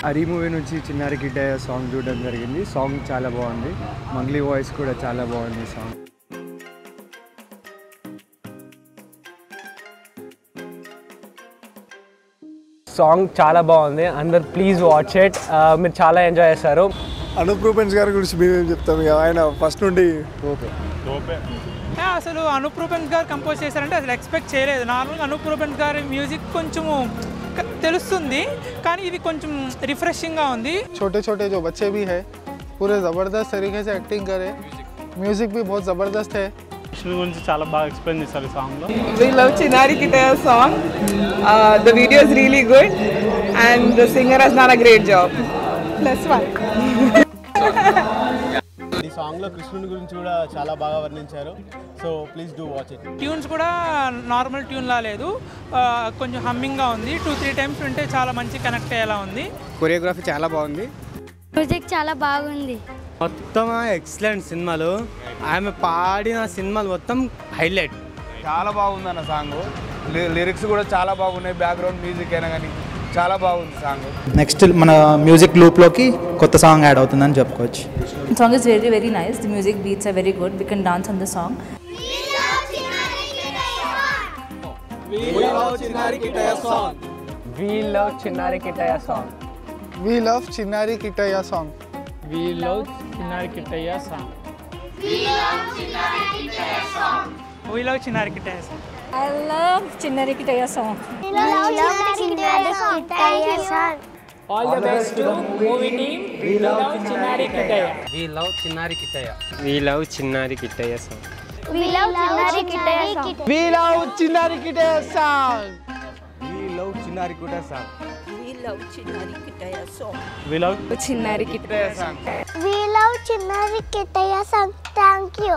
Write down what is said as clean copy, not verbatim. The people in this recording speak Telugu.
అరీ మూవీ నుంచి చిన్నారి కిట్టయ్య సాంగ్ చూడడం జరిగింది. సాంగ్ చాలా బాగుంది. మంగ్లీ వాయిస్ కూడా చాలా బాగుంది సాంగ్. సాంగ్ చాలా బాగుంది. అందరు ప్లీజ్ వాచ్ ఇట్. మీరు చాలా ఎంజాయ్ చేస్తారు. అనూప్ రూపెన్స్ గారి గురించి మేమేం చెప్తాం, ఆయన ఫస్ట్ నుండి అసలు అనూప్ రూపెన్స్ గారు కంపోజ్ చేశారంటే అసలు ఎక్స్పెక్ట్ చేయలేదు. నార్మల్గా అనూప్ రూపెన్స్ గారి మ్యూజిక్ కొంచెము తెలుస్తుంది, కానీ ఇది కొంచెం రిఫ్రెషింగ్గా ఉంది. छोटे छोटे जो बच्चे भी है पूरे ज़बरदस्त तरीके से एक्टिंग करे, म्यूजिक भी बहुत ज़बरदस्त है. కృష్ణుడి గురించి చాలా బాగా ఎక్స్ప్లెయిన్ చేశారు ఈ సాంగ్లో. We love Chinnari Kittaya song. The video is really good and the singer has done a great job. +1. ఈ సాంగ్లో కృష్ణుడి గురించి కూడా చాలా బాగా వర్ణించారు. So please do watch it. Tunes కూడా నార్మల్ ట్యూన్లా లేదు, కొంచెం హమ్మింగ్గా ఉంది. 2-3 టైమ్స్ వింటే చాలా మంచి కనెక్ట్ అయ్యేలా ఉంది. కొరియోగ్రఫీ చాలా బాగుంది. మ్యూజిక్ చాలా బాగుంది. మొత్తం ఎక్సలెంట్ సినిమాలు. ఆమె పాడిన సినిమాలు మొత్తం హైలైట్. చాలా బాగుంది అన్న సాంగ్. లిరిక్స్ కూడా చాలా బాగున్నాయి. బ్యాక్గ్రౌండ్ మ్యూజిక్ అయినా కానీ చాలా బాగుంది సాంగ్. నెక్స్ట్ మన మ్యూజిక్ లూప్లోకి కొత్త సాంగ్ యాడ్ అవుతుందని చెప్పుకోవచ్చు. Song is very very nice. The music beats are very good. We can dance on the song. We love Chinnari Kittaya song. We love Chinnari Kittaya song. We love Chinnari Kittaya song. We love Chinnari Kittaya song. We love Chinnari Kittaya song. I love Chinnari Kittaya song. All the best to movie team. We love Chinnari Kittaya. We love Chinnari Kittaya. We love Chinnari Kittaya song. We love Chinnari Kittaya song. We love Chinnari Kittaya song. We love Chinnari Kittaya song. We love Chinnari Kittaya song. We love Chinnari Kittaya song. We love Chinnari Kittaya song. Thank you.